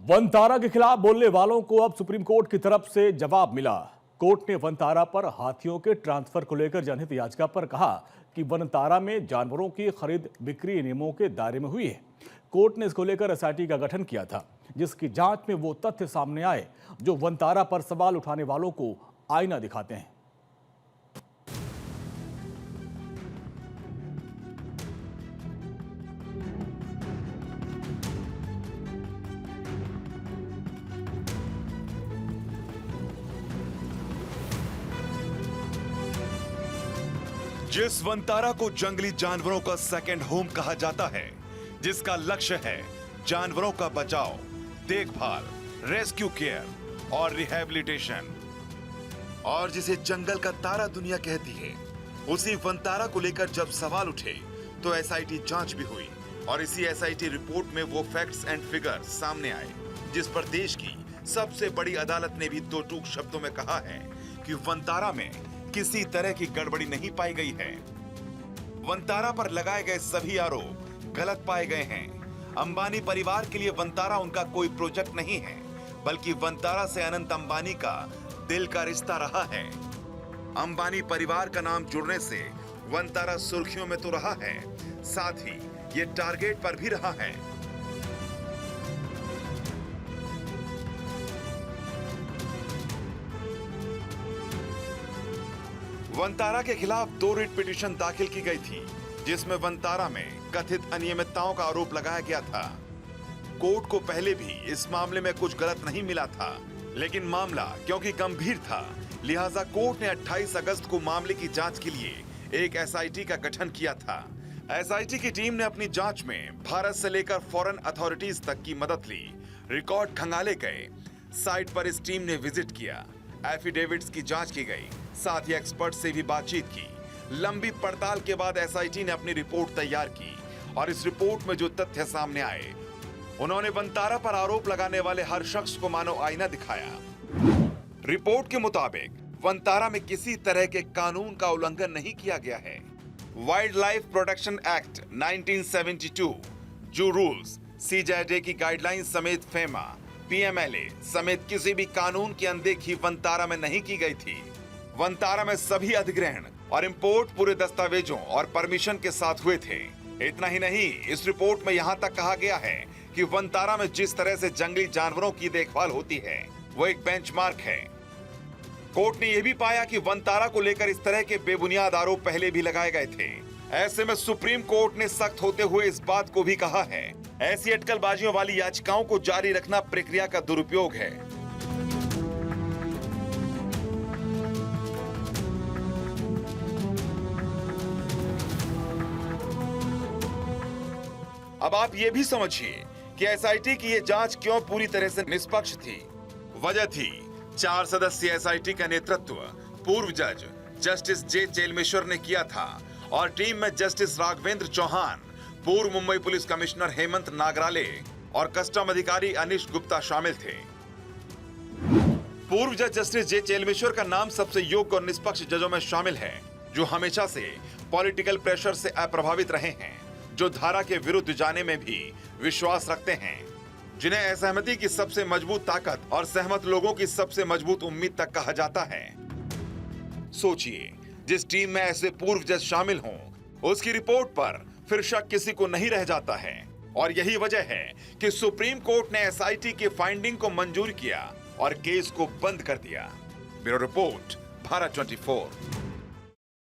वनतारा के खिलाफ बोलने वालों को अब सुप्रीम कोर्ट की तरफ से जवाब मिला। कोर्ट ने वनतारा पर हाथियों के ट्रांसफर को लेकर जनहित याचिका पर कहा कि वनतारा में जानवरों की खरीद बिक्री नियमों के दायरे में हुई है। कोर्ट ने इसको लेकर एसआईटी का गठन किया था, जिसकी जांच में वो तथ्य सामने आए जो वनतारा पर सवाल उठाने वालों को आईना दिखाते हैं। जिस वनतारा को जंगली जानवरों का सेकंड होम कहा जाता है, जिसका लक्ष्य है जानवरों का बचाव, देखभाल, रेस्क्यू केयर और रिहैबिलिटेशन, और जिसे जंगल का तारा दुनिया कहती है, उसी वनतारा को लेकर जब सवाल उठे तो एसआईटी जांच भी हुई और इसी एसआईटी रिपोर्ट में वो फैक्ट्स एंड फिगर्स सामने आए जिस पर देश की सबसे बड़ी अदालत ने भी दो टूक शब्दों में कहा है कि वनतारा में किसी तरह की गड़बड़ी नहीं पाई गई है। वनतारा पर लगाए गए सभी आरोप गलत पाए गए हैं। अंबानी परिवार के लिए वनतारा उनका कोई प्रोजेक्ट नहीं है, बल्कि वनतारा से अनंत अंबानी का दिल का रिश्ता रहा है। अंबानी परिवार का नाम जुड़ने से वनतारा सुर्खियों में तो रहा है, साथ ही ये टारगेट पर भी रहा है। वनतारा के खिलाफ 2 रिट पिटीशन दाखिल की गई थी, जिसमें वनतारा में कथित अनियमितताओं का आरोप लगाया गया था। कोर्ट को पहले भी इस मामले में कुछ गलत नहीं मिला था, लेकिन मामला क्योंकि गंभीर था, लिहाजा कोर्ट ने 28 अगस्त को मामले की जांच के लिए एक एसआईटी का गठन किया था। एसआईटी की टीम ने अपनी जांच में भारत से लेकर फॉरेन अथॉरिटीज तक की मदद ली। रिकॉर्ड खंगाले गए, साइट पर इस टीम ने विजिट किया, एफिडेविट्स की जांच की गई, साथ ही एक्सपर्ट से भी बातचीत की। लंबी पड़ताल के बाद एसआईटी ने अपनी रिपोर्ट तैयार की और इस रिपोर्ट में जो तथ्य सामने आए, उन्होंने वनतारा पर आरोप लगाने वाले हर शख्स को मानो आईना दिखाया। रिपोर्ट के मुताबिक वनतारा में किसी तरह के कानून का उल्लंघन नहीं किया गया है। वाइल्ड लाइफ प्रोटेक्शन एक्ट 1972, जो रूल्स, सीजेडे की गाइडलाइंस समेत फेमा, पीएमएलए समेत किसी भी कानून की अनदेखी वनतारा में नहीं की गई थी। वनतारा में सभी अधिग्रहण और इंपोर्ट पूरे दस्तावेजों और परमिशन के साथ हुए थे। इतना ही नहीं, इस रिपोर्ट में यहाँ तक कहा गया है कि वनतारा में जिस तरह से जंगली जानवरों की देखभाल होती है, वो एक बेंचमार्क है। कोर्ट ने यह भी पाया कि वनतारा को लेकर इस तरह के बेबुनियाद आरोप पहले भी लगाए गए थे। ऐसे में सुप्रीम कोर्ट ने सख्त होते हुए इस बात को भी कहा है, ऐसी अटकलबाजियों वाली याचिकाओं को जारी रखना प्रक्रिया का दुरुपयोग है। अब आप ये भी समझिए कि एसआईटी की ये जांच क्यों पूरी तरह से निष्पक्ष थी। वजह थी 4 सदस्यीय एसआईटी का नेतृत्व पूर्व जज जस्टिस जे चेलमेश्वर ने किया था और टीम में जस्टिस राघवेंद्र चौहान, पूर्व मुंबई पुलिस कमिश्नर हेमंत नागराले और कस्टम अधिकारी अनिश गुप्ता शामिल थे। पूर्व जज जस्टिस जे चेलमेश्वर का नाम सबसे योग्य और निष्पक्ष जजों में शामिल है, जो हमेशा से पॉलिटिकल प्रेशर से अप्रभावित रहे हैं, जो धारा के विरुद्ध जाने में भी विश्वास रखते हैं, जिन्हें असहमति की सबसे मजबूत ताकत और सहमत लोगों की सबसे मजबूत उम्मीद तक कहा जाता है। सोचिए, जिस टीम में ऐसे पूर्व जज शामिल हों, उसकी रिपोर्ट पर फिर शक किसी को नहीं रह जाता है। और यही वजह है कि सुप्रीम कोर्ट ने एसआईटी के फाइंडिंग को मंजूर किया और केस को बंद कर दिया। Bureau report, Bharat 24।